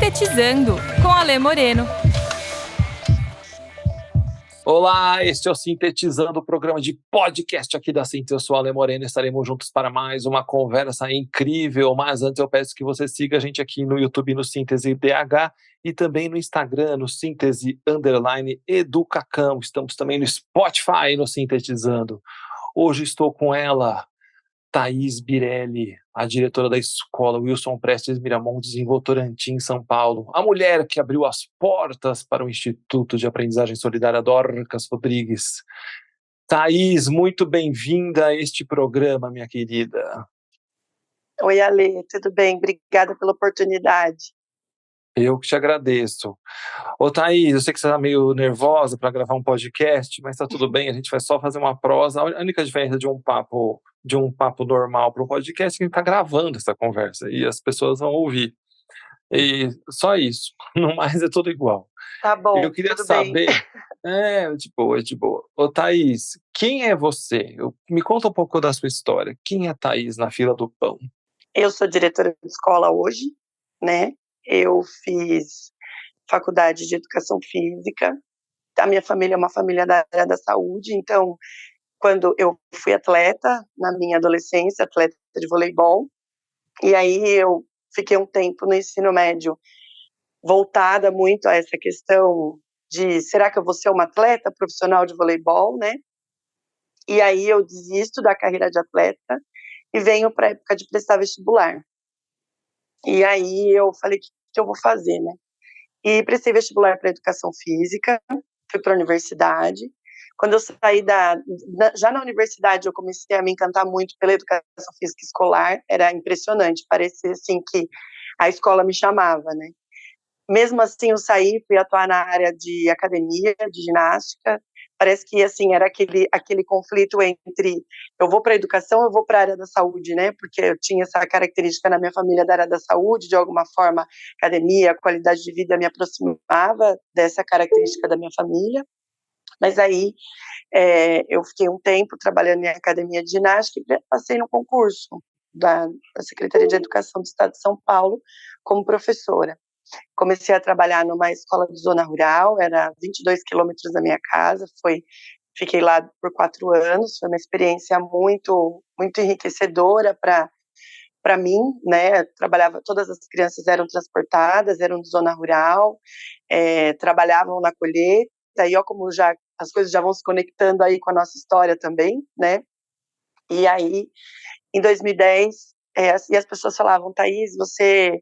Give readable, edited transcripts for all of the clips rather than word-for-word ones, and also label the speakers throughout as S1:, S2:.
S1: Sintetizando, com Alê Moreno.
S2: Olá, este é o Sintetizando, o programa de podcast aqui da Síntese. Eu sou o Alê Moreno, estaremos juntos para mais uma conversa incrível, mas antes eu peço que você siga a gente aqui no YouTube, no Síntese DH, e também no Instagram, no Síntese_Educacam. Estamos também no Spotify, no Sintetizando. Hoje estou com ela, Thaís Birelli, a diretora da escola Wilson Prestes Miramontes, em Votorantim, São Paulo. A mulher que abriu as portas para o Instituto de Aprendizagem Solidária Dorcas Rodrigues. Thaís, muito bem-vinda a este programa, minha querida.
S3: Oi, Ale, tudo bem? Obrigada pela oportunidade.
S2: Eu que te agradeço. Ô, Thaís, eu sei que você está meio nervosa para gravar um podcast, mas está tudo bem, a gente vai só fazer uma prosa. A única diferença de um papo normal para um podcast é que a gente está gravando essa conversa e as pessoas vão ouvir. E só isso, no mais é tudo igual.
S3: Tá bom,
S2: eu queria
S3: tudo
S2: saber,
S3: bem.
S2: de boa. Ô, Thaís, quem é você? Me conta um pouco da sua história. Quem é a Thaís na fila do pão?
S3: Eu sou diretora de escola hoje, né? Eu fiz faculdade de educação física. A minha família é uma família da área da saúde, então, quando eu fui atleta, na minha adolescência, atleta de voleibol, e aí eu fiquei um tempo no ensino médio voltada muito a essa questão de será que eu vou ser uma atleta profissional de voleibol, né? E aí eu desisto da carreira de atleta e venho para a época de prestar vestibular. E aí eu falei, o que eu vou fazer, né? E prestei vestibular para educação física, fui para a universidade. Quando eu saí já na universidade, eu comecei a me encantar muito pela educação física escolar, era impressionante, parecia assim que a escola me chamava, né? Mesmo assim, eu saí, fui atuar na área de academia, de ginástica. Parece que, assim, era aquele conflito entre eu vou para a educação, eu vou para a área da saúde, né? Porque eu tinha essa característica na minha família da área da saúde, de alguma forma, academia, qualidade de vida me aproximava dessa característica da minha família. Mas aí, eu fiquei um tempo trabalhando em academia de ginástica e passei no concurso da Secretaria de Educação do Estado de São Paulo como professora. Comecei a trabalhar numa escola de zona rural, era 22 quilômetros da minha casa, fiquei lá por 4 anos, foi uma experiência muito, muito enriquecedora para mim, né? Todas as crianças eram transportadas, eram de zona rural, trabalhavam na colheita, e ó como as coisas já vão se conectando aí com a nossa história também, né? E aí, em 2010, e as pessoas falavam, Thaís, você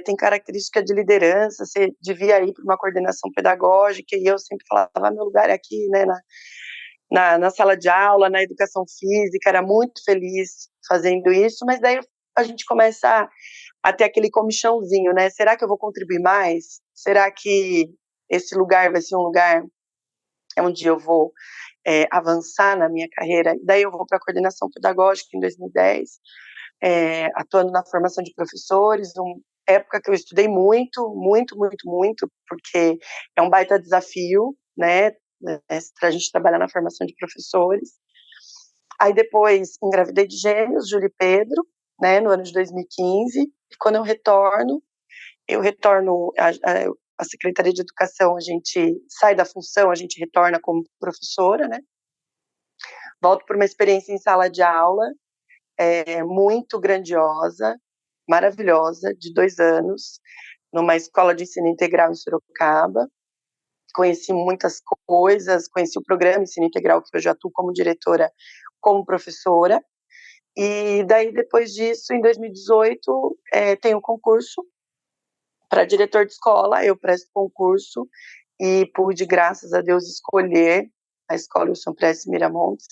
S3: tem característica de liderança, você devia ir para uma coordenação pedagógica, e eu sempre falava, meu lugar é aqui, né, na sala de aula, na educação física, era muito feliz fazendo isso, mas daí a gente começa a ter aquele comichãozinho, né, será que eu vou contribuir mais? Será que esse lugar vai ser um lugar onde eu vou avançar na minha carreira? Daí eu vou para a coordenação pedagógica em 2010, atuando na formação de professores, época que eu estudei muito, muito, muito, muito, porque é um baita desafio, né, para a gente trabalhar na formação de professores. Aí depois engravidei de gêmeos, Júlio e Pedro, né, no ano de 2015, e quando eu retorno à Secretaria de Educação, a gente sai da função, a gente retorna como professora, né, volto por uma experiência em sala de aula, muito grandiosa, maravilhosa, de 2 anos, numa escola de ensino integral em Sorocaba. Conheci muitas coisas, conheci o programa Ensino Integral, que eu já atuo como diretora, como professora. E daí, depois disso, em 2018, tem um concurso para diretor de escola, eu presto concurso e pude, graças a Deus, escolher a escola Wilson Prestes Miramontes.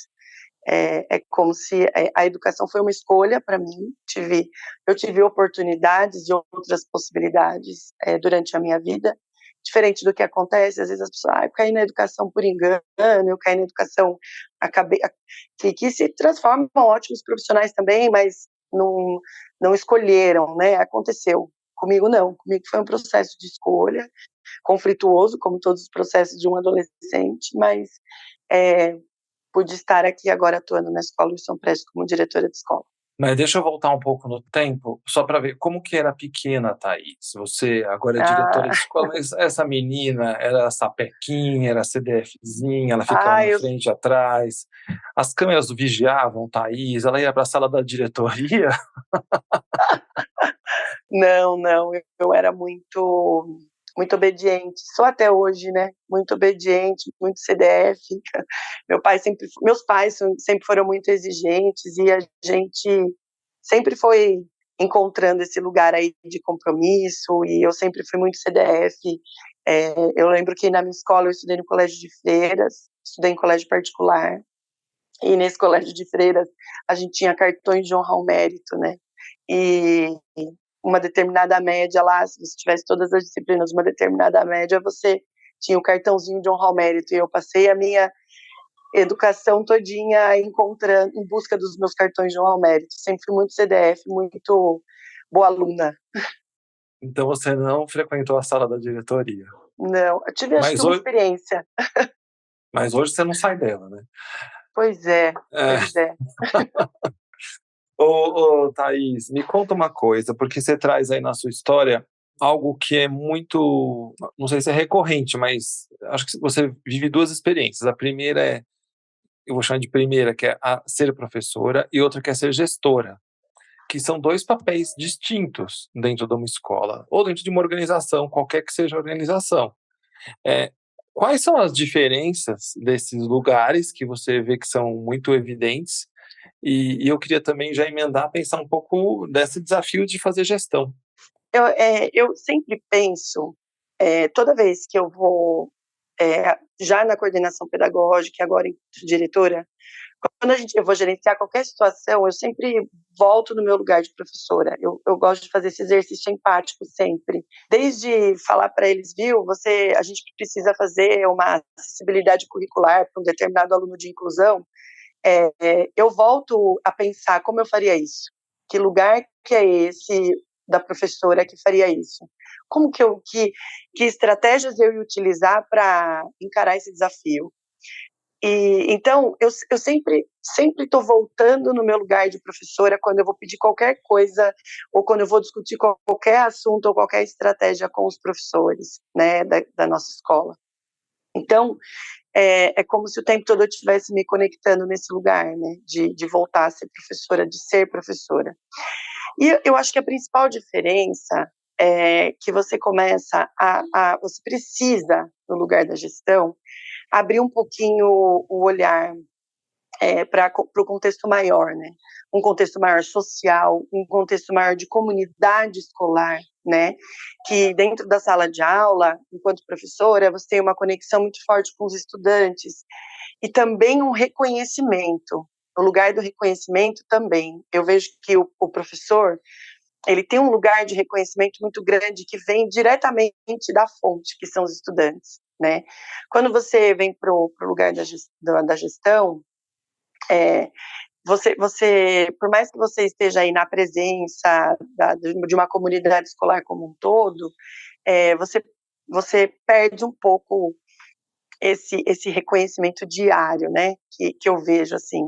S3: Como se a educação foi uma escolha para mim. Eu tive oportunidades e outras possibilidades durante a minha vida, diferente do que acontece, às vezes as pessoas, eu caí na educação por engano, eu caí na educação, que se transformam em ótimos profissionais também, mas não escolheram, né? Aconteceu. Comigo não, comigo foi um processo de escolha, conflituoso, como todos os processos de um adolescente, mas pude estar aqui agora atuando na escola Wilson Prestes como diretora de escola.
S2: Mas deixa eu voltar um pouco no tempo, só para ver como que era pequena a Thaís. Você agora é diretora
S3: Ah,
S2: de escola, mas essa menina era sapequinha, era CDFzinha, ela ficava
S3: ah,
S2: na frente, atrás. As câmeras vigiavam Thaís, ela ia para a sala da diretoria.
S3: não, não, eu era muito obediente, sou até hoje, né? Muito obediente, muito CDF. Meus pais sempre foram muito exigentes e a gente sempre foi encontrando esse lugar aí de compromisso e eu sempre fui muito CDF. Eu lembro que na minha escola eu estudei no colégio de freiras, estudei em colégio particular e nesse colégio de freiras a gente tinha cartões de honra ao mérito, né? E uma determinada média lá, se você tivesse todas as disciplinas, uma determinada média, você tinha o cartãozinho de honra ao mérito. E eu passei a minha educação todinha encontrando, em busca dos meus cartões de honra ao mérito. Sempre fui muito CDF, muito boa aluna.
S2: Então você não frequentou a sala da diretoria.
S3: Não, eu tive acho que
S2: Mas
S3: uma
S2: hoje,
S3: experiência.
S2: mas hoje você não sai dela, né?
S3: Pois é,
S2: É.
S3: pois é.
S2: Ô, Thaís, me conta uma coisa, porque você traz aí na sua história algo que é muito, não sei se é recorrente, mas acho que você vive duas experiências. A primeira é, eu vou chamar de primeira, que é a ser professora, e outra que é ser gestora, que são dois papéis distintos dentro de uma escola, ou dentro de uma organização, qualquer que seja a organização. É, quais são as diferenças desses lugares que você vê que são muito evidentes? E eu queria também já emendar, pensar um pouco desse desafio de fazer gestão.
S3: Eu sempre penso, toda vez que eu vou, já na coordenação pedagógica e agora em diretora, quando eu vou gerenciar qualquer situação, eu sempre volto no meu lugar de professora. Eu gosto de fazer esse exercício empático sempre. Desde falar para eles, viu, a gente precisa fazer uma acessibilidade curricular para um determinado aluno de inclusão, eu volto a pensar como eu faria isso. Que lugar que é esse da professora que faria isso? Como que estratégias eu ia utilizar para encarar esse desafio? E então eu sempre estou voltando no meu lugar de professora quando eu vou pedir qualquer coisa ou quando eu vou discutir qualquer assunto ou qualquer estratégia com os professores, né, da nossa escola. Então é como se o tempo todo eu estivesse me conectando nesse lugar, né, de voltar a ser professora, de ser professora. E eu acho que a principal diferença é que você começa você precisa, no lugar da gestão, abrir um pouquinho o olhar para o contexto maior, né? Um contexto maior social, um contexto maior de comunidade escolar, né? Que dentro da sala de aula, enquanto professora, você tem uma conexão muito forte com os estudantes e também um reconhecimento. No lugar do reconhecimento também, eu vejo que o professor ele tem um lugar de reconhecimento muito grande que vem diretamente da fonte, que são os estudantes, né? Quando você vem para o lugar da gestão, é, por mais que você esteja aí na presença de uma comunidade escolar como um todo, você perde um pouco esse reconhecimento diário, né? Que eu vejo assim,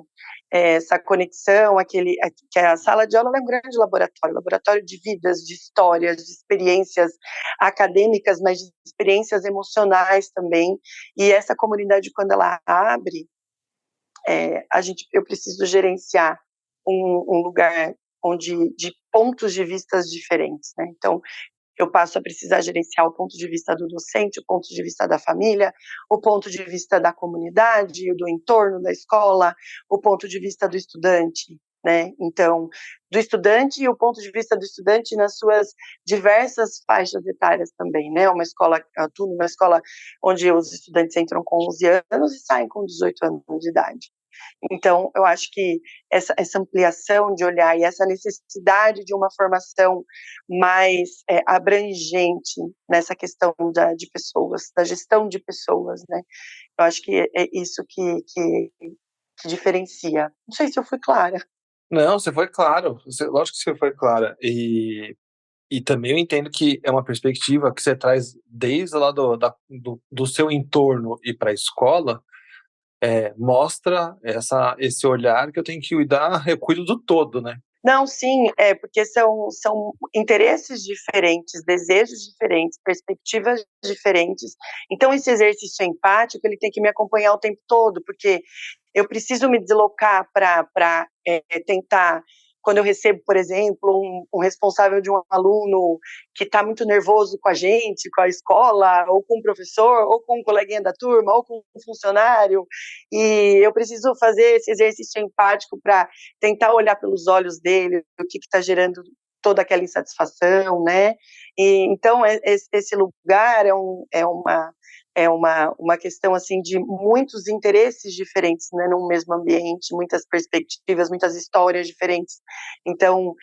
S3: essa conexão, que a sala de aula é um grande laboratório de vidas, de histórias, de experiências acadêmicas, mas de experiências emocionais também. E essa comunidade, quando ela abre, eu preciso gerenciar um lugar de pontos de vistas diferentes, né? Então, eu passo a precisar gerenciar o ponto de vista do docente, o ponto de vista da família, o ponto de vista da comunidade, do entorno da escola, o ponto de vista do estudante, né? Então, do estudante e o ponto de vista do estudante nas suas diversas faixas etárias também, né? Uma escola, uma escola onde os estudantes entram com 11 anos e saem com 18 anos de idade. Então, eu acho que essa ampliação de olhar e essa necessidade de uma formação mais abrangente nessa questão de pessoas, da gestão de pessoas, né? Eu acho que é isso que diferencia. Não sei se eu fui clara.
S2: Não, você foi claro, lógico que você foi clara. E também eu entendo que é uma perspectiva que você traz desde lá do seu entorno e para a escola, mostra esse olhar que eu tenho que cuidar, eu cuido do todo, né?
S3: Não, sim, porque são interesses diferentes, desejos diferentes, perspectivas diferentes. Então, esse exercício empático, ele tem que me acompanhar o tempo todo, porque eu preciso me deslocar para tentar, quando eu recebo, por exemplo, um responsável de um aluno que está muito nervoso com a gente, com a escola, ou com o professor, ou com um coleguinha da turma, ou com um funcionário, e eu preciso fazer esse exercício empático para tentar olhar pelos olhos dele, o que está gerando toda aquela insatisfação, né? E, então, esse lugar é uma questão assim de muitos interesses diferentes, né, num mesmo ambiente, muitas perspectivas, muitas histórias diferentes. Então,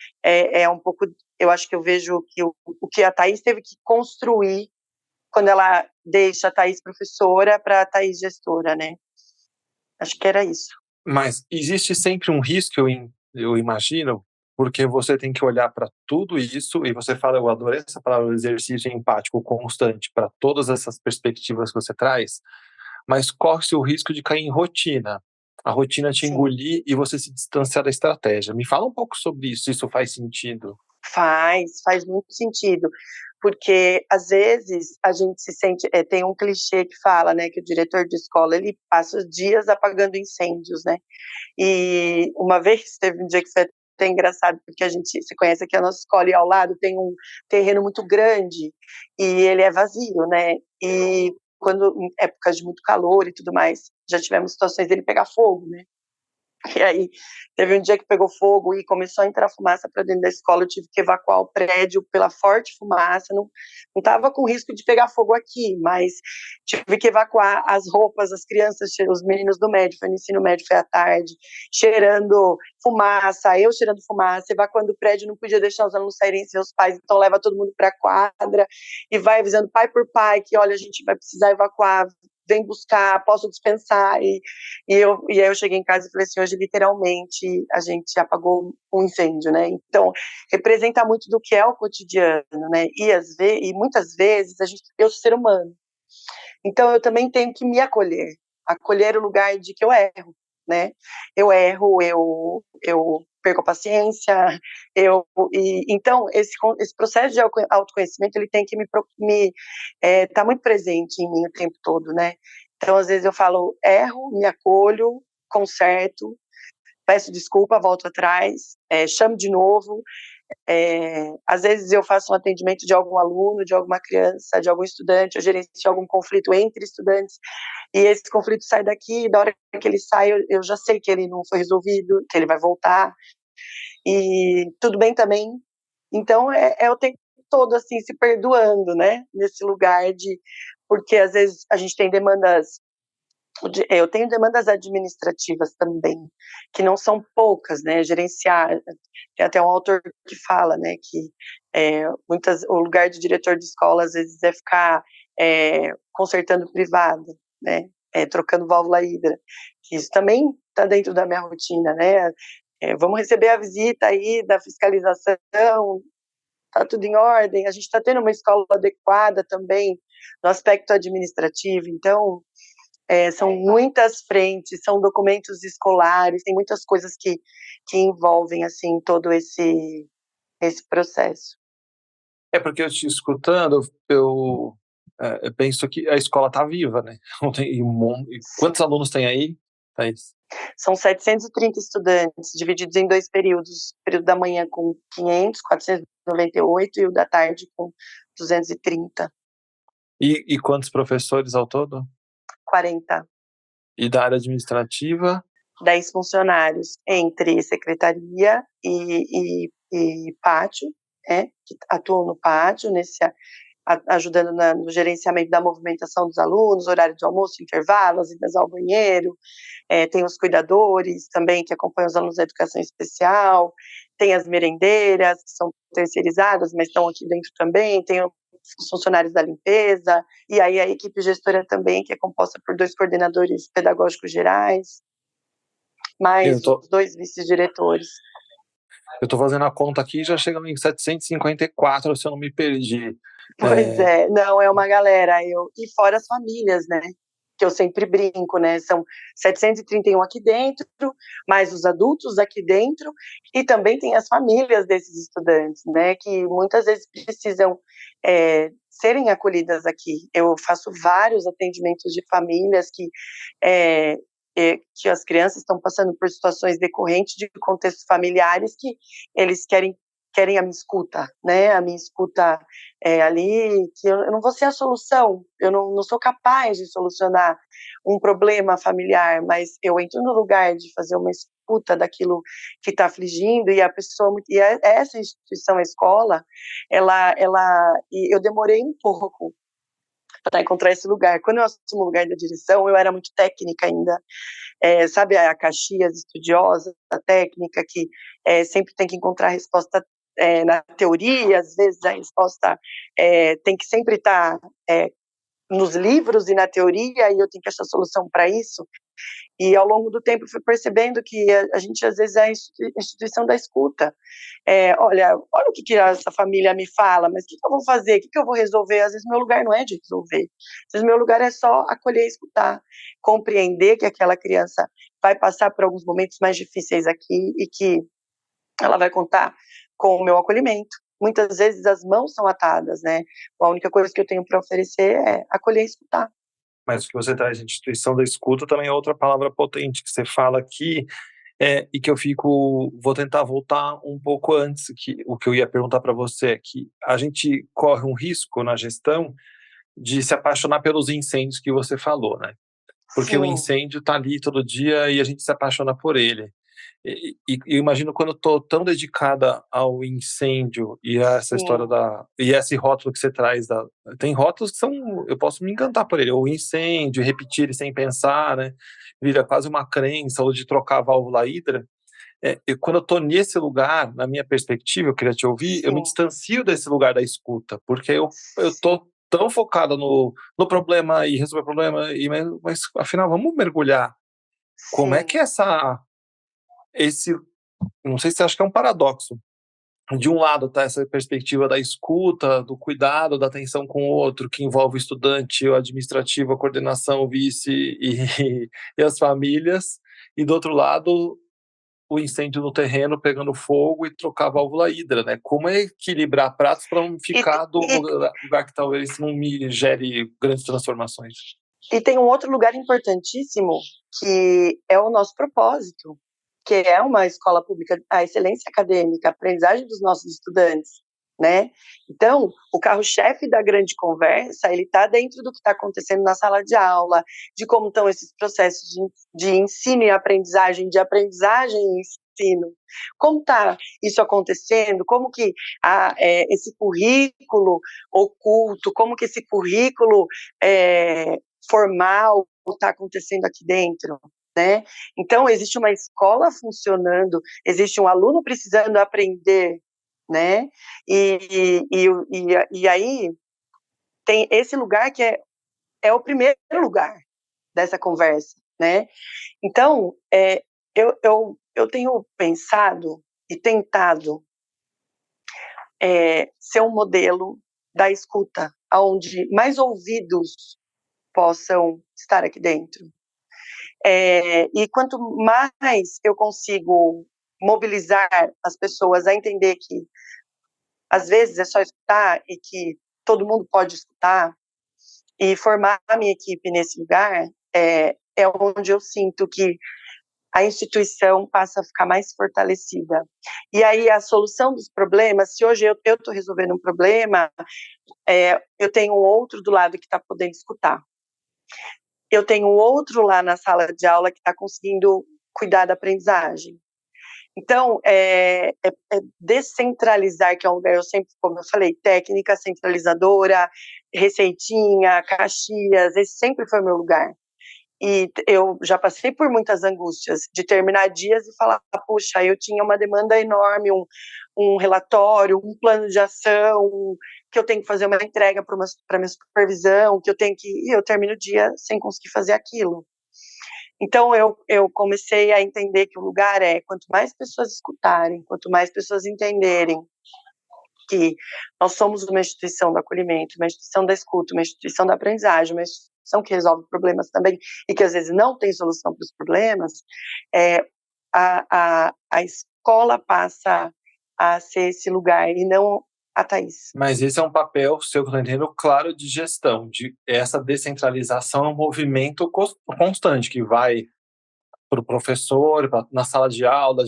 S3: um pouco, eu acho que eu vejo que o que a Thaís teve que construir quando ela deixa a Thaís professora para a Thaís gestora, né? Acho que era isso.
S2: Mas existe sempre um risco, eu imagino, porque você tem que olhar para tudo isso, e você fala, eu adorei essa palavra, exercício empático constante, para todas essas perspectivas que você traz, mas corre-se o risco de cair em rotina. A rotina te
S3: Sim.
S2: engolir e você se distanciar da estratégia. Me fala um pouco sobre isso, se isso faz sentido.
S3: Faz muito sentido, porque às vezes a gente se sente, tem um clichê que fala, né, que o diretor de escola ele passa os dias apagando incêndios, né? E uma vez teve um dia que foi até engraçado, porque a gente se conhece aqui a nossa escola e ao lado tem um terreno muito grande e ele é vazio, né? E quando em épocas de muito calor e tudo mais, já tivemos situações dele pegar fogo, né? E aí, teve um dia que pegou fogo e começou a entrar fumaça para dentro da escola, eu tive que evacuar o prédio pela forte fumaça, não estava com risco de pegar fogo aqui, mas tive que evacuar as roupas, as crianças, os meninos do médio, foi no ensino médio, foi à tarde, cheirando fumaça, eu cheirando fumaça, evacuando o prédio, não podia deixar os alunos saírem sem os pais, então leva todo mundo para a quadra e vai avisando pai por pai que, olha, a gente vai precisar evacuar, vem buscar, posso dispensar, e aí eu cheguei em casa e falei assim, hoje literalmente a gente apagou um incêndio, né? Então, representa muito do que é o cotidiano, né? E muitas vezes eu sou ser humano. Então eu também tenho que me acolher o lugar de que eu erro, né? Eu erro, eu perco a paciência, então esse processo de autoconhecimento ele tem que tá muito presente em mim o tempo todo, né? Então às vezes eu falo, erro, me acolho, conserto, peço desculpa, volto atrás, chamo de novo. Às vezes eu faço um atendimento de algum aluno, de alguma criança, de algum estudante, eu gerencio algum conflito entre estudantes, e esse conflito sai daqui, da hora que ele sai, eu já sei que ele não foi resolvido, que ele vai voltar, e tudo bem também. Então, o tempo todo, assim, se perdoando, né, nesse lugar porque às vezes a gente tem demandas, eu tenho demandas administrativas também, que não são poucas, né, gerenciar, tem até um autor que fala, né, que o lugar de diretor de escola, às vezes, é ficar consertando privado, né, trocando válvula hidra, que isso também está dentro da minha rotina, né, vamos receber a visita aí da fiscalização, está tudo em ordem, a gente está tendo uma escola adequada também no aspecto administrativo, então são muitas frentes, são documentos escolares, tem muitas coisas que envolvem assim todo esse processo.
S2: Porque eu te escutando, eu penso que a escola está viva, né? Quantos alunos tem aí, Thaís?
S3: São 730 estudantes, divididos em 2 períodos, o período da manhã com 500, 498 e o da tarde com 230.
S2: E quantos professores ao todo?
S3: 40.
S2: E da área administrativa?
S3: 10 funcionários, entre secretaria e pátio, que atuam no pátio, ajudando no gerenciamento da movimentação dos alunos, horário de almoço, intervalos, idas ao banheiro, tem os cuidadores também que acompanham os alunos da educação especial, tem as merendeiras, que são terceirizadas, mas estão aqui dentro também, tem os funcionários da limpeza, e aí a equipe gestora também, que é composta por 2 coordenadores pedagógicos gerais, mais os 2 vice-diretores.
S2: Eu estou fazendo a conta aqui e já chegamos em 754, se eu não me perdi.
S3: Pois não, é uma galera, e fora as famílias, né? que eu sempre brinco, né? São 731 aqui dentro, mais os adultos aqui dentro, e também tem as famílias desses estudantes, né? Que muitas vezes precisam serem acolhidas aqui. Eu faço vários atendimentos de famílias que as crianças estão passando por situações decorrentes de contextos familiares que eles querem a minha escuta, né? A minha escuta ali, que eu não vou ser a solução, eu não sou capaz de solucionar um problema familiar, mas eu entro no lugar de fazer uma escuta daquilo que está afligindo, e a pessoa, essa instituição, a escola, e eu demorei um pouco para encontrar esse lugar. Quando eu assumi o lugar da direção, eu era muito técnica ainda, sabe, a Caxias estudiosa, a técnica que sempre tem que encontrar a resposta na teoria, às vezes a resposta tem que sempre estar nos livros e na teoria, e eu tenho que achar solução para isso. E ao longo do tempo fui percebendo que a gente às vezes é a instituição da escuta. Olha o que essa família me fala, mas o que eu vou fazer? O que eu vou resolver? Às vezes meu lugar não é de resolver. Às vezes meu lugar é só acolher e escutar, compreender que aquela criança vai passar por alguns momentos mais difíceis aqui e que ela vai contar com o meu acolhimento. Muitas vezes as mãos são atadas, né? A única coisa que eu tenho para oferecer é acolher e escutar.
S2: Mas o que você traz de instituição da escuta também é outra palavra potente que você fala aqui, e que vou tentar voltar um pouco antes, que o que eu ia perguntar para você é que a gente corre um risco na gestão de se apaixonar pelos incêndios que você falou, né? Porque o
S3: Sim.
S2: incêndio está ali todo dia e a gente se apaixona por ele. E eu imagino quando eu estou tão dedicada ao incêndio e a essa história e esse rótulo que você traz, tem rótulos que eu posso me encantar por ele, o incêndio, repetir sem pensar, né? Vira quase uma crença, ou de trocar a válvula hidra. Quando eu estou nesse lugar, na minha perspectiva, eu queria te ouvir, eu me distancio desse lugar da escuta, porque eu estou tão focado no problema e resolver o problema, mas afinal, vamos mergulhar. Como é que não sei se você acha que é um paradoxo. De um lado está essa perspectiva da escuta, do cuidado, da atenção com o outro, que envolve o estudante, o administrativo, a coordenação, o vice e as famílias, e do outro lado, o incêndio no terreno pegando fogo e trocar a válvula hidra, né? Como é equilibrar pratos para não ficar do lugar que talvez não me gere grandes transformações?
S3: E tem um outro lugar importantíssimo, que é o nosso propósito, que é uma escola pública, a excelência acadêmica, a aprendizagem dos nossos estudantes, né? Então, o carro-chefe da grande conversa, ele está dentro do que está acontecendo na sala de aula, de como estão esses processos de ensino e aprendizagem, de aprendizagem e ensino. Como está isso acontecendo? Como que esse currículo oculto, como que esse currículo formal está acontecendo aqui dentro, né? Então, existe uma escola funcionando, existe um aluno precisando aprender, né? E aí tem esse lugar que é o primeiro lugar dessa conversa, né? Então, eu tenho pensado e tentado ser um modelo da escuta, onde mais ouvidos possam estar aqui dentro. E quanto mais eu consigo mobilizar as pessoas a entender que às vezes é só escutar e que todo mundo pode escutar, e formar a minha equipe nesse lugar, é onde eu sinto que a instituição passa a ficar mais fortalecida. E aí a solução dos problemas, se hoje eu estou resolvendo um problema, eu tenho um outro do lado que está podendo escutar. Eu tenho um outro lá na sala de aula que está conseguindo cuidar da aprendizagem. Então, descentralizar, que é um lugar, eu sempre, como eu falei, técnica centralizadora, Receitinha, Caxias, esse sempre foi o meu lugar. E eu já passei por muitas angústias de terminar dias e falar, puxa, eu tinha uma demanda enorme, um relatório, um plano de ação, que eu tenho que fazer uma entrega para minha supervisão, e eu termino o dia sem conseguir fazer aquilo. Então, eu comecei a entender que o lugar quanto mais pessoas escutarem, quanto mais pessoas entenderem que nós somos uma instituição do acolhimento, uma instituição da escuta, uma instituição da aprendizagem, uma instituição que resolve problemas também e que às vezes não tem solução para os problemas, a escola passa a ser esse lugar e não a Thaís.
S2: Mas esse é um papel, seu que eu tô entendendo, claro, de gestão, de essa descentralização é um movimento constante que vai para o professor, na sala de aula,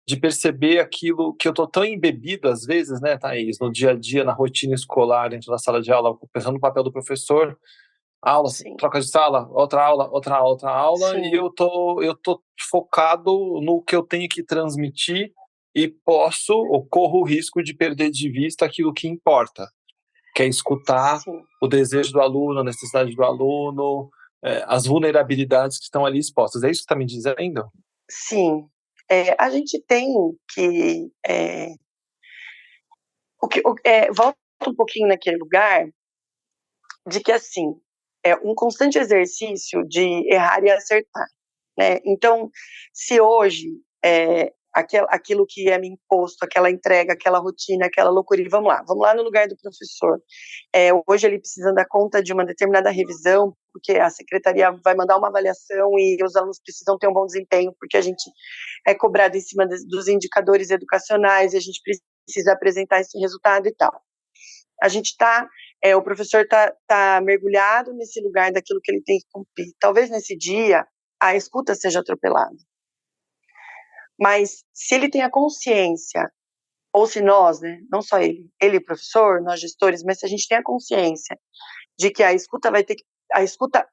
S2: de perceber aquilo que eu estou tão embebido às vezes, né, Thaís, no dia a dia, na rotina escolar, dentro da sala de aula, pensando no papel do professor, aula,
S3: Sim.
S2: troca de sala, outra aula, outra aula,
S3: Sim.
S2: e eu tô focado no que eu tenho que transmitir e corro o risco de perder de vista aquilo que importa, que é escutar
S3: Sim.
S2: o desejo do aluno, a necessidade do aluno, as vulnerabilidades que estão ali expostas. É isso que está me dizendo?
S3: Sim. A gente tem que, volta um pouquinho naquele lugar de que, assim, é um constante exercício de errar e acertar, né? Então, se hoje aquilo que é me imposto, aquela entrega, aquela rotina, aquela loucura, e vamos lá no lugar do professor. Hoje ele precisa dar conta de uma determinada revisão, porque a secretaria vai mandar uma avaliação e os alunos precisam ter um bom desempenho, porque a gente é cobrado em cima dos indicadores educacionais e a gente precisa apresentar esse resultado e tal. A gente o professor está mergulhado nesse lugar daquilo que ele tem que cumprir. Talvez nesse dia a escuta seja atropelada. Mas se ele tem a consciência, ou se nós, né, não só ele e o professor, nós gestores, mas se a gente tem a consciência de que a escuta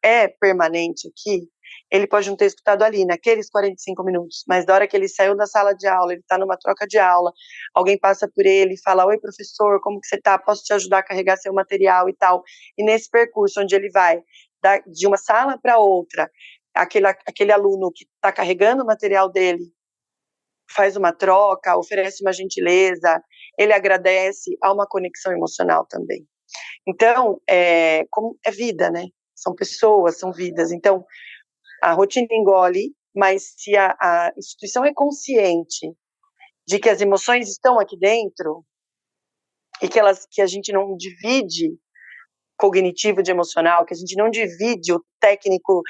S3: é permanente aqui, ele pode não ter escutado ali, naqueles 45 minutos, mas da hora que ele saiu da sala de aula, ele está numa troca de aula, alguém passa por ele e fala, oi professor, como que você está? Posso te ajudar a carregar seu material e tal? E nesse percurso onde ele vai de uma sala para outra, aquele aluno que está carregando o material dele faz uma troca, oferece uma gentileza, ele agradece, há uma conexão emocional também. Então, como é vida, né? São pessoas, são vidas. Então, a rotina engole, mas se a instituição é consciente de que as emoções estão aqui dentro e que a gente não divide cognitivo de emocional, que a gente não divide o técnico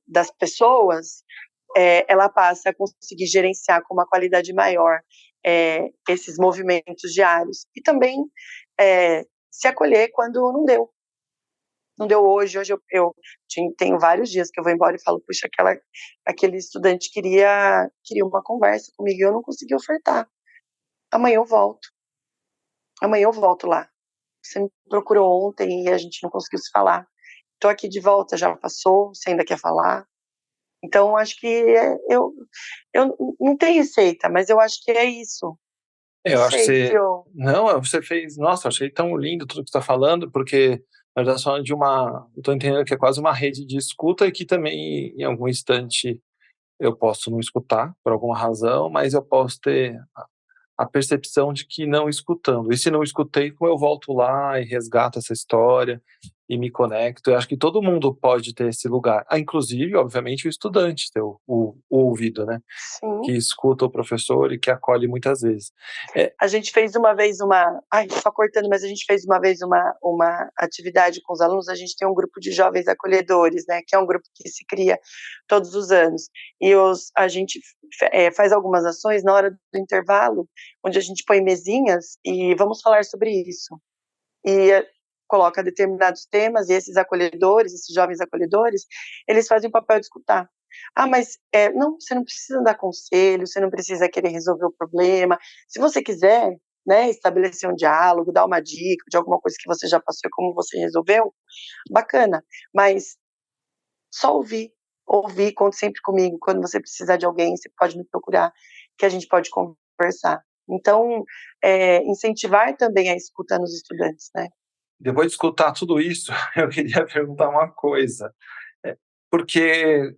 S3: das pessoas, ela passa a conseguir gerenciar com uma qualidade maior esses movimentos diários. E também se acolher quando não deu. Não deu hoje eu tenho vários dias que eu vou embora e falo, puxa, aquele estudante queria uma conversa comigo e eu não consegui ofertar. Amanhã eu volto lá. Você me procurou ontem e a gente não conseguiu se falar. Estou aqui de volta, já passou, você ainda quer falar? Então, acho que eu não tenho receita, mas eu acho que é isso.
S2: Eu acho que você... Não, você fez... Nossa, eu achei tão lindo tudo que você está falando, porque na verdade falando de eu estou entendendo que é quase uma rede de escuta e que também, em algum instante, eu posso não escutar, por alguma razão, mas eu posso ter a percepção de que não escutando. E se não escutei, como eu volto lá e resgato essa história e me conecto. Eu acho que todo mundo pode ter esse lugar. Inclusive, obviamente, o estudante, ter o ouvido, né?
S3: Sim.
S2: Que escuta o professor e que acolhe muitas vezes.
S3: A gente fez uma vez só cortando, mas a gente fez uma vez uma atividade com os alunos. A gente tem um grupo de jovens acolhedores, né? Que é um grupo que se cria todos os anos. E a gente faz algumas ações na hora do intervalo, onde a gente põe mesinhas e vamos falar sobre isso. E coloca determinados temas, e esses acolhedores, esses jovens acolhedores, eles fazem o papel de escutar. Mas não, você não precisa dar conselho, você não precisa querer resolver o problema. Se você quiser, né, estabelecer um diálogo, dar uma dica de alguma coisa que você já passou e como você resolveu, bacana. Mas só ouvir, conte sempre comigo. Quando você precisar de alguém, você pode me procurar, que a gente pode conversar. Então, incentivar também a escuta nos estudantes, né?
S2: Depois de escutar tudo isso, eu queria perguntar uma coisa. Porque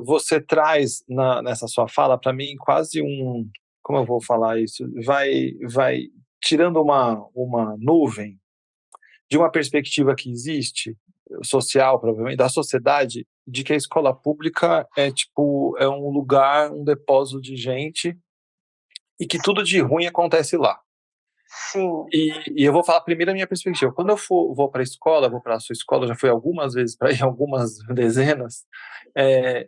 S2: você traz nessa sua fala para mim quase como eu vou falar isso, vai tirando uma nuvem de uma perspectiva que existe, social provavelmente, da sociedade, de que a escola pública é um lugar, um depósito de gente e que tudo de ruim acontece lá.
S3: Sim.
S2: E eu vou falar primeiro a minha perspectiva. Quando eu vou para a escola, vou para a sua escola, já fui algumas vezes para ir, algumas dezenas,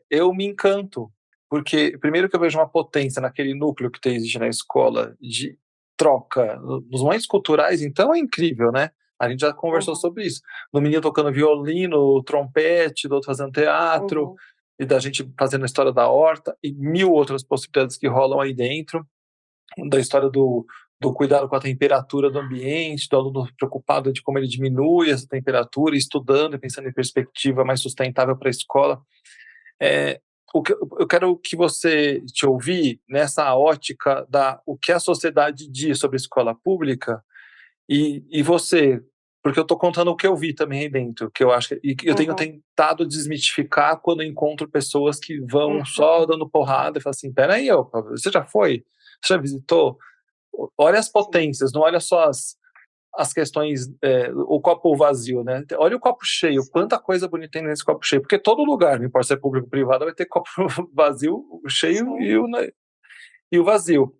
S2: eu me encanto, porque primeiro que eu vejo uma potência naquele núcleo que existe na escola de troca, nos momentos culturais, então é incrível, né? A gente já conversou
S3: Uhum.
S2: sobre isso. No menino tocando violino, trompete, do outro fazendo teatro,
S3: Uhum.
S2: e da gente fazendo a história da horta, e mil outras possibilidades que rolam aí dentro, da história do cuidado com a temperatura do ambiente, do aluno preocupado de como ele diminui essa temperatura, estudando e pensando em perspectiva mais sustentável para a escola. É, eu quero que você te ouvir nessa ótica o que a sociedade diz sobre a escola pública e você, porque eu estou contando o que eu vi também aí dentro, que eu acho e eu tenho
S3: Uhum.
S2: tentado desmitificar quando eu encontro pessoas que vão
S3: Uhum.
S2: só dando porrada e falam assim, peraí, opa, você já foi? Você já visitou? Olha as
S3: Sim.
S2: potências, não olha só as questões, o copo vazio, né? Olha o copo cheio,
S3: Sim.
S2: quanta coisa bonita tem nesse copo cheio, porque todo lugar, não importa se é público ou privado, vai ter copo vazio, o cheio
S3: Sim.
S2: e o vazio.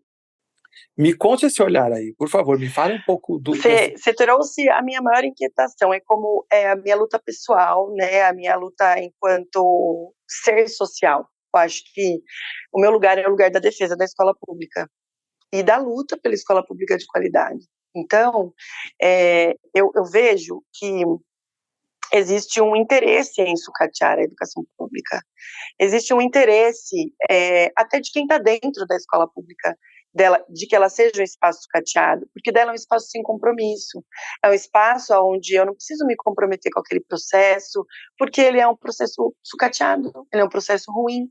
S2: Me conte esse olhar aí, por favor, me fale um pouco dessa.
S3: Você trouxe a minha maior inquietação, é como é a minha luta pessoal, né, a minha luta enquanto ser social. Eu acho que o meu lugar é o lugar da defesa da escola pública e da luta pela escola pública de qualidade. Então, eu vejo que existe um interesse em sucatear a educação pública. Existe um interesse, até de quem está dentro da escola pública, dela, de que ela seja um espaço sucateado, porque dela é um espaço sem compromisso, é um espaço onde eu não preciso me comprometer com aquele processo, porque ele é um processo sucateado, ele é um processo ruim.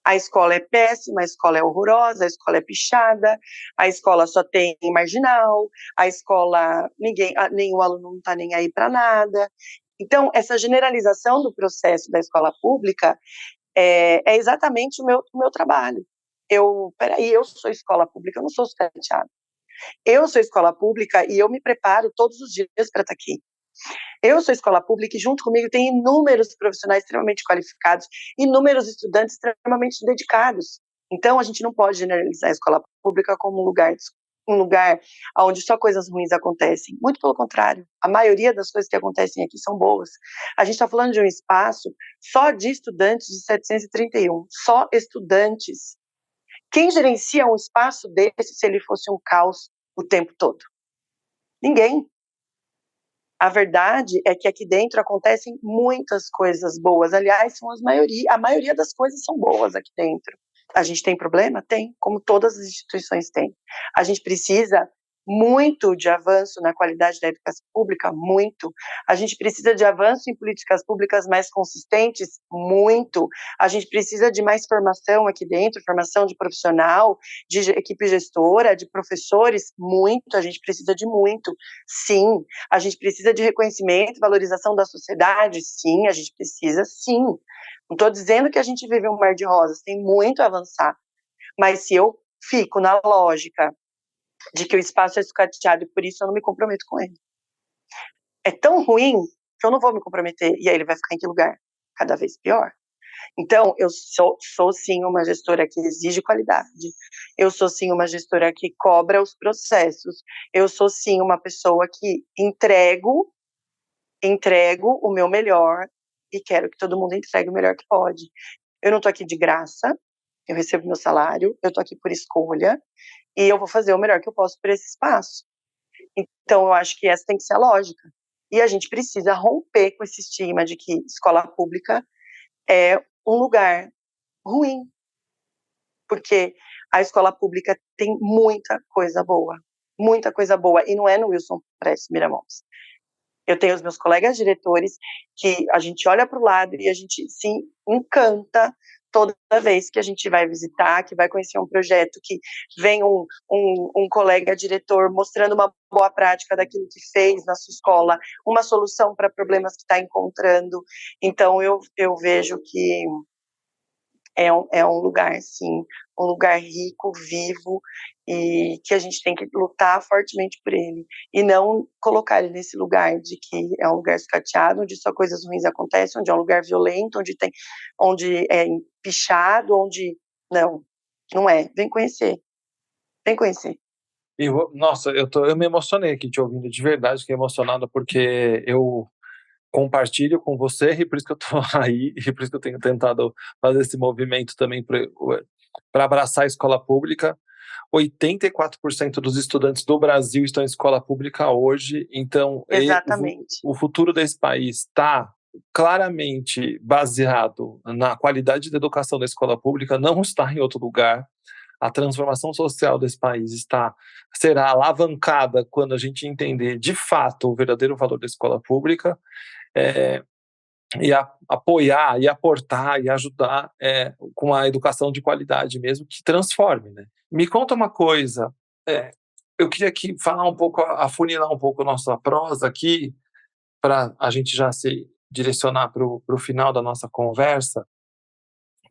S3: A escola é péssima, a escola é horrorosa, a escola é pichada, a escola só tem marginal, a escola, nenhum aluno não está nem aí para nada. Então, essa generalização do processo da escola pública é exatamente o meu trabalho. Peraí, eu sou escola pública, eu não sou sucateada. Eu sou escola pública e eu me preparo todos os dias para estar aqui. Eu sou escola pública e junto comigo tem inúmeros profissionais extremamente qualificados, inúmeros estudantes extremamente dedicados. Então, a gente não pode generalizar a escola pública como um lugar onde só coisas ruins acontecem. Muito pelo contrário, a maioria das coisas que acontecem aqui são boas. A gente está falando de um espaço só de estudantes de 731, só estudantes. Quem gerencia um espaço desse se ele fosse um caos o tempo todo? Ninguém. A verdade é que aqui dentro acontecem muitas coisas boas. Aliás, a maioria das coisas são boas aqui dentro. A gente tem problema? Tem, como todas as instituições têm. A gente precisa muito de avanço na qualidade da educação pública, muito. A gente precisa de avanço em políticas públicas mais consistentes, muito. A gente precisa de mais formação aqui dentro, formação de profissional, de equipe gestora, de professores, muito. A gente precisa de muito, sim. A gente precisa de reconhecimento, valorização da sociedade, sim. A gente precisa, sim. Não estou dizendo que a gente vive um mar de rosas, tem muito a avançar. Mas se eu fico na lógica de que o espaço é sucateado e por isso eu não me comprometo com ele. É tão ruim que eu não vou me comprometer. E aí ele vai ficar em que lugar? Cada vez pior. Então, eu sou sim uma gestora que exige qualidade. Eu sou sim uma gestora que cobra os processos. Eu sou sim uma pessoa que entrego o meu melhor e quero que todo mundo entregue o melhor que pode. Eu não estou aqui de graça, eu recebo meu salário, eu estou aqui por escolha e eu vou fazer o melhor que eu posso por esse espaço. Então, eu acho que essa tem que ser a lógica. E a gente precisa romper com esse estigma de que escola pública é um lugar ruim, porque a escola pública tem muita coisa boa, e não é no Wilson Prestes Miramontes. Eu tenho os meus colegas diretores que a gente olha para o lado e a gente se encanta toda vez que a gente vai visitar, que vai conhecer um projeto, que vem um colega diretor mostrando uma boa prática daquilo que fez na sua escola, uma solução para problemas que está encontrando. Então, eu vejo que é um lugar, sim, um lugar rico, vivo, e que a gente tem que lutar fortemente por ele, e não colocar ele nesse lugar de que é um lugar sucateado, onde só coisas ruins acontecem, onde é um lugar violento, onde é pichado, onde... Não, não é. Vem conhecer, vem conhecer.
S2: Nossa, eu me emocionei aqui te ouvindo, de verdade, fiquei emocionado, porque eu compartilho com você, e por isso que eu estou aí, e por isso que eu tenho tentado fazer esse movimento também para abraçar a escola pública. 84% dos estudantes do Brasil estão em escola pública hoje, então
S3: Exatamente.
S2: o futuro desse país está claramente baseado na qualidade da educação da escola pública, não está em outro lugar. A transformação social desse país será alavancada quando a gente entender de fato o verdadeiro valor da escola pública, é, apoiar e aportar e ajudar com a educação de qualidade mesmo, que transforme, né? Me conta uma coisa, eu queria aqui falar um pouco, afunilar um pouco a nossa prosa aqui, para a gente já se direcionar para o final da nossa conversa,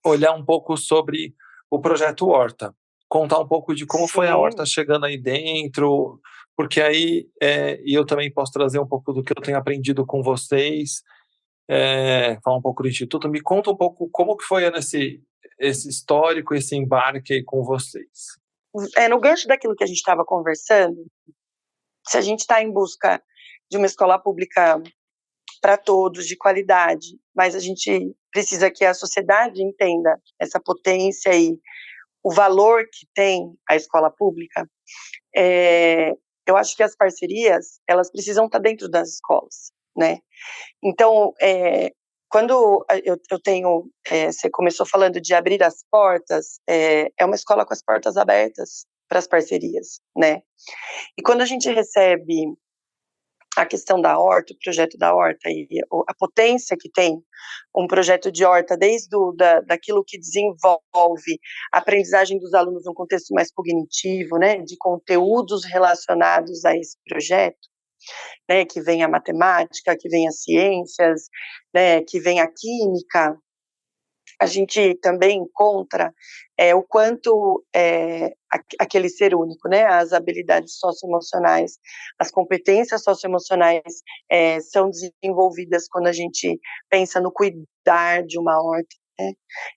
S2: olhar um pouco sobre o projeto Horta, contar um pouco de como foi a Horta
S3: Sim.
S2: chegando aí dentro, porque aí e eu também posso trazer um pouco do que eu tenho aprendido com vocês, falar um pouco do Instituto. Me conta um pouco como que foi esse histórico, esse embarque aí com vocês.
S3: No gancho daquilo que a gente estava conversando, se a gente está em busca de uma escola pública para todos, de qualidade, mas a gente precisa que a sociedade entenda essa potência e o valor que tem a escola pública, eu acho que as parcerias, elas precisam estar dentro das escolas, né? Então, quando eu tenho, você começou falando de abrir as portas, é uma escola com as portas abertas para as parcerias, né? E quando a gente recebe a questão da horta, o projeto da horta e a potência que tem um projeto de horta, desde daquilo que desenvolve a aprendizagem dos alunos num contexto mais cognitivo, né, de conteúdos relacionados a esse projeto, né, que vem a matemática, que vem as ciências, né, que vem a química. A gente também encontra o quanto aquele ser único, né, as habilidades socioemocionais, as competências socioemocionais são desenvolvidas quando a gente pensa no cuidar de uma horta, né,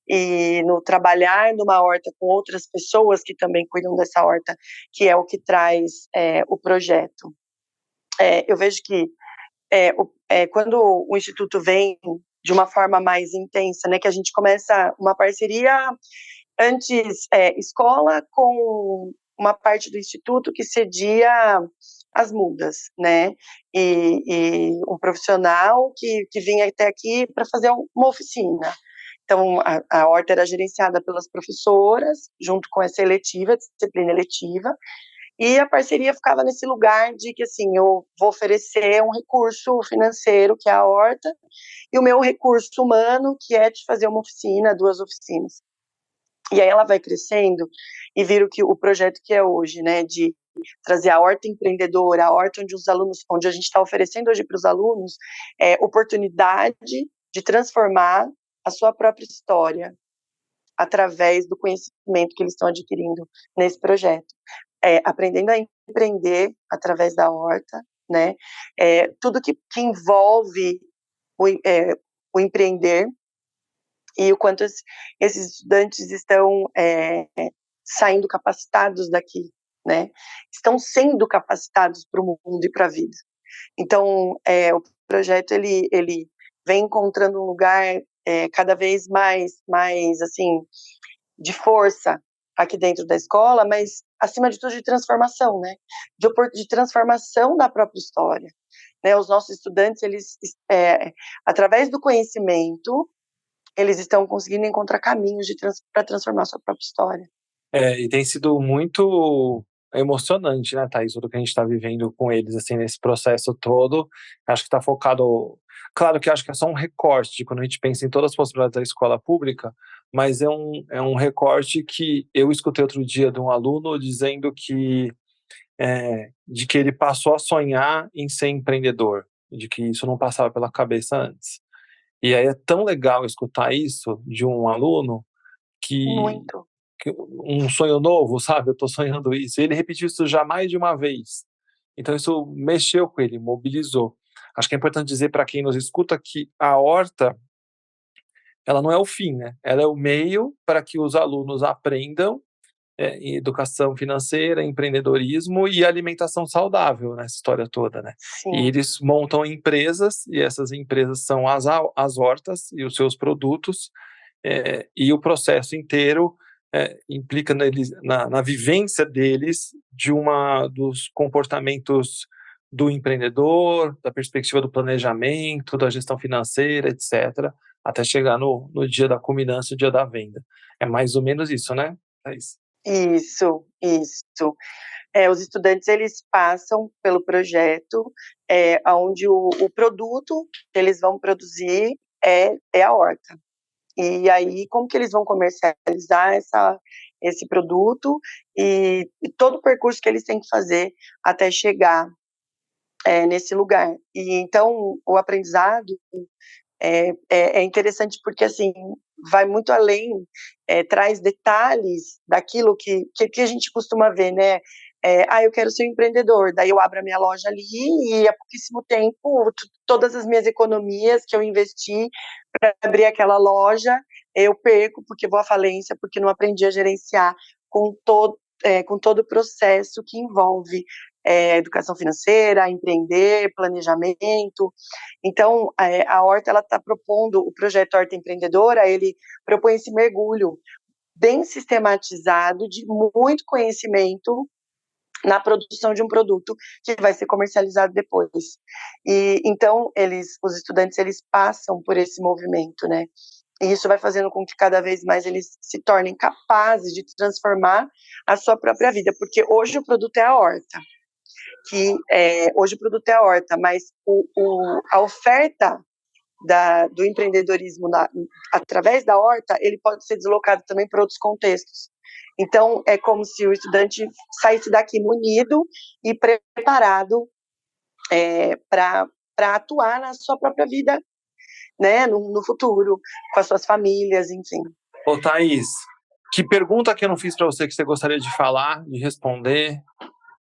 S3: e no trabalhar numa horta com outras pessoas que também cuidam dessa horta, que é o que traz o projeto. Eu vejo que quando o Instituto vem de uma forma mais intensa, né, que a gente começa uma parceria antes, escola com uma parte do Instituto que cedia as mudas, né, e um profissional que vinha até aqui para fazer uma oficina. Então, a horta era gerenciada pelas professoras, junto com essa eletiva, disciplina eletiva, e a parceria ficava nesse lugar de que, assim, eu vou oferecer um recurso financeiro, que é a horta, e o meu recurso humano, que é de fazer uma oficina, 2 oficinas. E aí ela vai crescendo e vira o projeto que é hoje, né, de trazer a horta empreendedora, a horta onde a gente está oferecendo hoje para os alunos oportunidade de transformar a sua própria história através do conhecimento que eles estão adquirindo nesse projeto. Aprendendo a empreender através da horta, né? Tudo que envolve o empreender e o quanto esses estudantes estão saindo capacitados daqui, né? Estão sendo capacitados para o mundo e para a vida. Então, o projeto ele vem encontrando um lugar cada vez mais assim de força aqui dentro da escola, mas acima de tudo de transformação, né? De transformação da própria história, né? Os nossos estudantes, eles, através do conhecimento, eles estão conseguindo encontrar caminhos para transformar a sua própria história.
S2: E tem sido muito emocionante, né, Thaís, tudo que a gente está vivendo com eles, assim, nesse processo todo. Acho que está focado... Claro que acho que é só um recorte de quando a gente pensa em todas as possibilidades da escola pública, mas é um recorte que eu escutei outro dia de um aluno dizendo de que ele passou a sonhar em ser empreendedor, de que isso não passava pela cabeça antes. E aí é tão legal escutar isso de um aluno que
S3: Muito.
S2: um sonho novo, sabe? Eu estou sonhando isso. E ele repetiu isso já mais de uma vez. Então isso mexeu com ele, mobilizou. Acho que é importante dizer para quem nos escuta que a horta, ela não é o fim, né? Ela é o meio para que os alunos aprendam em educação financeira, empreendedorismo e alimentação saudável nessa história toda, né? E
S3: Sim.
S2: eles montam empresas, e essas empresas são as hortas e os seus produtos, e o processo inteiro implica na vivência deles dos comportamentos do empreendedor, da perspectiva do planejamento, da gestão financeira, etc., até chegar no dia da culminância, o dia da venda. É mais ou menos isso, né, Thaís?
S3: Isso, isso. Os estudantes, eles passam pelo projeto, onde o produto que eles vão produzir é a horta. E aí, como que eles vão comercializar esse produto e todo o percurso que eles têm que fazer até chegar nesse lugar. E então, o aprendizado é interessante porque, assim, vai muito além, traz detalhes daquilo que a gente costuma ver, né? Eu quero ser um empreendedor, daí eu abro a minha loja ali e há pouquíssimo tempo, todas as minhas economias que eu investi para abrir aquela loja, eu perco porque vou à falência, porque não aprendi a gerenciar com todo o processo que envolve educação financeira, empreender, planejamento. Então, a Horta está propondo, o projeto Horta Empreendedora, ele propõe esse mergulho bem sistematizado, de muito conhecimento na produção de um produto que vai ser comercializado depois. E então os estudantes, eles passam por esse movimento, né? E isso vai fazendo com que cada vez mais eles se tornem capazes de transformar a sua própria vida, porque hoje o produto é a horta, hoje o produto é a horta, mas a oferta do empreendedorismo através da horta, ele pode ser deslocado também para outros contextos. Então, é como se o estudante saísse daqui munido e preparado para atuar na sua própria vida, né, no futuro, com as suas famílias, enfim.
S2: Ô, Thaís, que pergunta que eu não fiz para você que você gostaria de falar, de responder?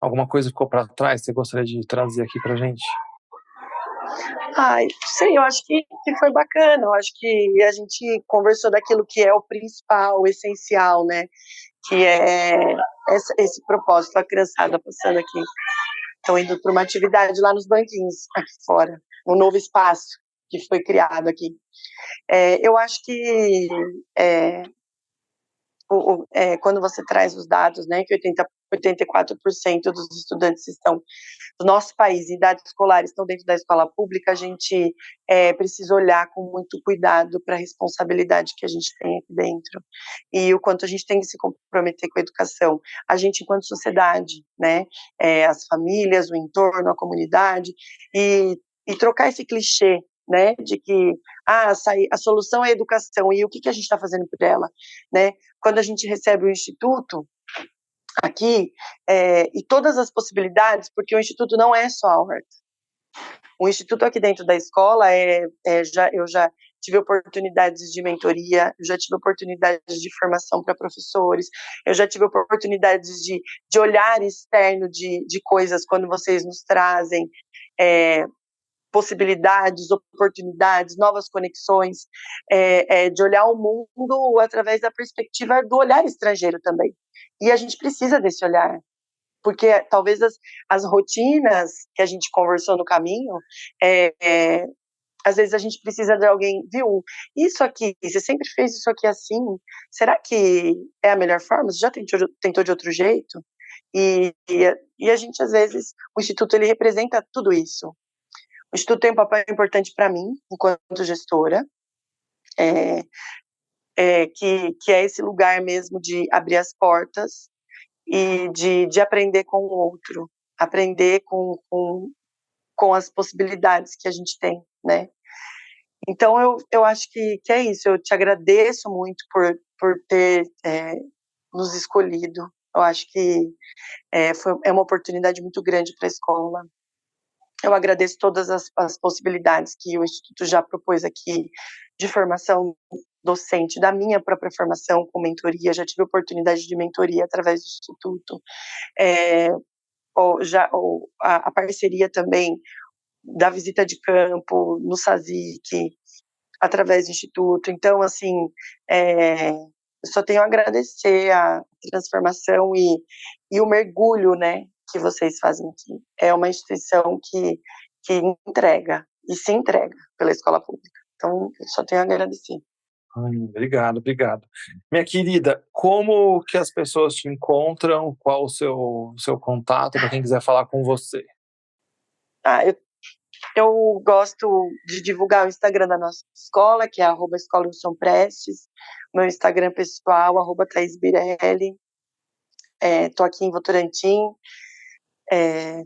S2: Alguma coisa ficou para trás que você gostaria de trazer aqui para gente?
S3: Sei, eu acho que foi bacana, eu acho que a gente conversou daquilo que é o principal, o essencial, né, que é esse propósito, a criançada passando aqui, estão indo para uma atividade lá nos banquinhos, aqui fora, um novo espaço que foi criado aqui. Eu acho que quando você traz os dados, né, que 84% dos estudantes do nosso país, em idade escolar, estão dentro da escola pública, a gente precisa olhar com muito cuidado para a responsabilidade que a gente tem aqui dentro e o quanto a gente tem que se comprometer com a educação. A gente, enquanto sociedade, né, as famílias, o entorno, a comunidade, e trocar esse clichê, né, de que a solução é a educação, e o que a gente está fazendo por ela, né? Quando a gente recebe o Instituto aqui, e todas as possibilidades, porque o Instituto não é só a horta. O Instituto aqui dentro da escola, eu já tive oportunidades de mentoria, eu já tive oportunidades de formação para professores, eu já tive oportunidades de olhar externo de coisas quando vocês nos trazem possibilidades, oportunidades, novas conexões, de olhar o mundo através da perspectiva do olhar estrangeiro também. E a gente precisa desse olhar, porque talvez as rotinas que a gente conversou no caminho, às vezes a gente precisa de alguém, viu, isso aqui, você sempre fez isso aqui assim, será que é a melhor forma? Você já tentou de outro jeito? E a gente, às vezes, o Instituto, ele representa tudo isso. O Instituto tem um papel importante para mim, enquanto gestora, que é esse lugar mesmo de abrir as portas e de aprender com o outro, aprender com as possibilidades que a gente tem, né? Então, eu acho que é isso. Eu te agradeço muito por ter nos escolhido. Eu acho que é uma oportunidade muito grande para a escola. Eu agradeço todas as possibilidades que o Instituto já propôs aqui de formação docente, da minha própria formação com mentoria, já tive oportunidade de mentoria através do Instituto, a parceria também da visita de campo no SASIC, através do Instituto. Então, assim, eu só tenho a agradecer a transformação e o mergulho, né, que vocês fazem aqui. É uma instituição que entrega e se entrega pela escola pública. Então, eu só tenho a agradecer.
S2: Obrigado. Minha querida, como que as pessoas te encontram? Qual o seu contato para quem quiser falar com você?
S3: Eu gosto de divulgar o Instagram da nossa escola, que é @escola Wilson Prestes, meu Instagram pessoal, @ThaísBirelli. Tô aqui em Votorantim,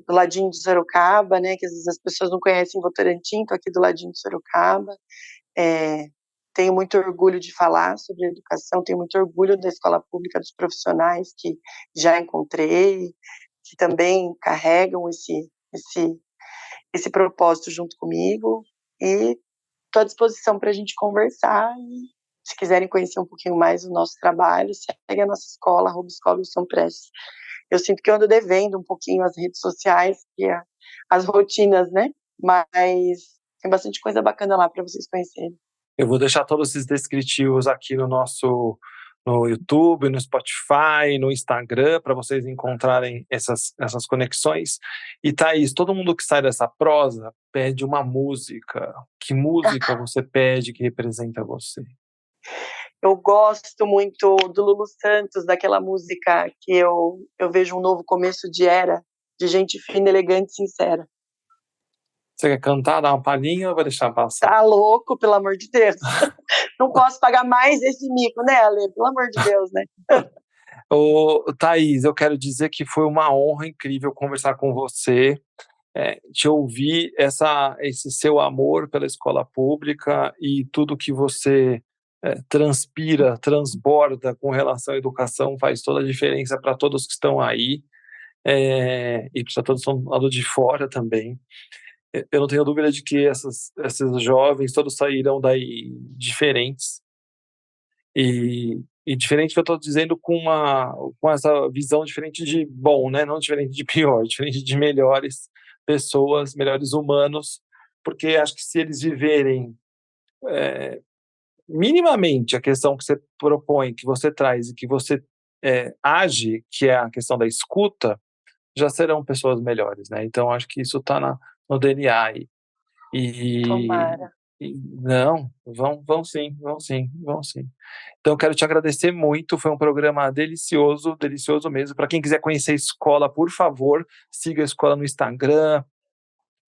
S3: do ladinho de Sorocaba, né, que às vezes as pessoas não conhecem Votorantim, tô aqui do ladinho de Sorocaba. Tenho muito orgulho de falar sobre educação, tenho muito orgulho da escola pública, dos profissionais que já encontrei, que também carregam esse propósito junto comigo, e estou à disposição para a gente conversar, e se quiserem conhecer um pouquinho mais do nosso trabalho, segue a nossa escola, @escola Wilson Prestes. Eu sinto que eu ando devendo um pouquinho as redes sociais e as rotinas, né, mas tem bastante coisa bacana lá para vocês conhecerem.
S2: Eu vou deixar todos esses descritivos aqui no YouTube, no Spotify, no Instagram, para vocês encontrarem essas conexões. E Thaís, todo mundo que sai dessa prosa pede uma música. Que música você pede que representa você?
S3: Eu gosto muito do Lulu Santos, daquela música que eu vejo um novo começo de era, de gente fina, elegante e sincera.
S2: Você quer cantar, dar uma palhinha ou vai deixar passar?
S3: Tá louco, pelo amor de Deus. Não posso pagar mais esse mico, né, Ale? Pelo amor de Deus, né?
S2: Thaís, eu quero dizer que foi uma honra incrível conversar com você, te ouvir esse seu amor pela escola pública e tudo que você transpira, transborda com relação à educação faz toda a diferença para todos que estão aí, e para todos que estão do lado de fora também. Eu não tenho dúvida de que esses jovens todos sairão daí diferentes. E diferente que eu estou dizendo com essa visão diferente de bom, né? Não diferente de pior, diferente de melhores pessoas, melhores humanos, porque acho que se eles viverem minimamente a questão que você propõe, que você traz e que você age, que é a questão da escuta, já serão pessoas melhores, né? Então acho que isso está no DNA aí.
S3: Tomara.
S2: Não, vão sim. Então, quero te agradecer muito, foi um programa delicioso mesmo. Para quem quiser conhecer a escola, por favor, siga a escola no Instagram,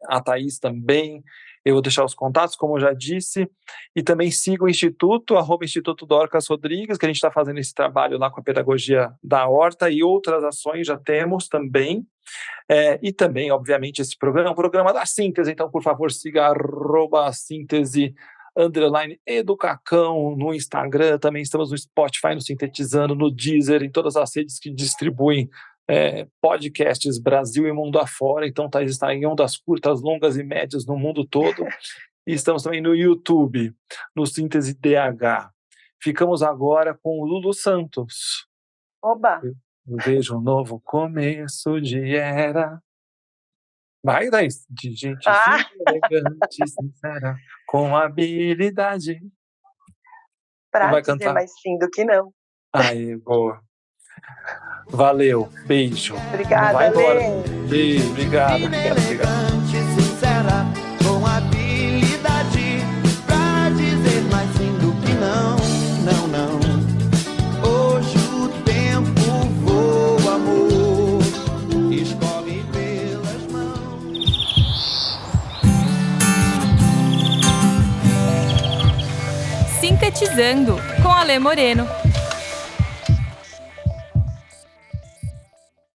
S2: a Thaís também. Eu vou deixar os contatos, como eu já disse, e também siga o Instituto, @Instituto Dorcas Rodrigues, que a gente está fazendo esse trabalho lá com a pedagogia da horta, e outras ações já temos também. E também, obviamente, esse programa é um programa da Síntese, então, por favor, siga @síntese_educacão no Instagram, também estamos no Spotify, no Sintetizando, no Deezer, em todas as redes que distribuem podcasts Brasil e mundo afora. Então, Thaís está em ondas curtas, longas e médias no mundo todo. E estamos também no YouTube, no Síntese DH. Ficamos agora com o Lulu Santos.
S3: Oba!
S2: Eu vejo um novo começo de era. Vai, Thaís. De gente fina, elegante, sincera, com habilidade.
S3: Pra
S2: vai
S3: dizer
S2: cantar?
S3: mais sim do que não.
S2: Aí, boa. Valeu, beijo.
S3: Obrigada,
S2: Não vai embora.
S3: Lê.
S2: Beijo, obrigado.
S4: Elegante, sincera, com habilidade, pra dizer mais sim do que não. Hoje o tempo voa, amor, escorre pelas mãos.
S1: Sintetizando com Ale Moreno.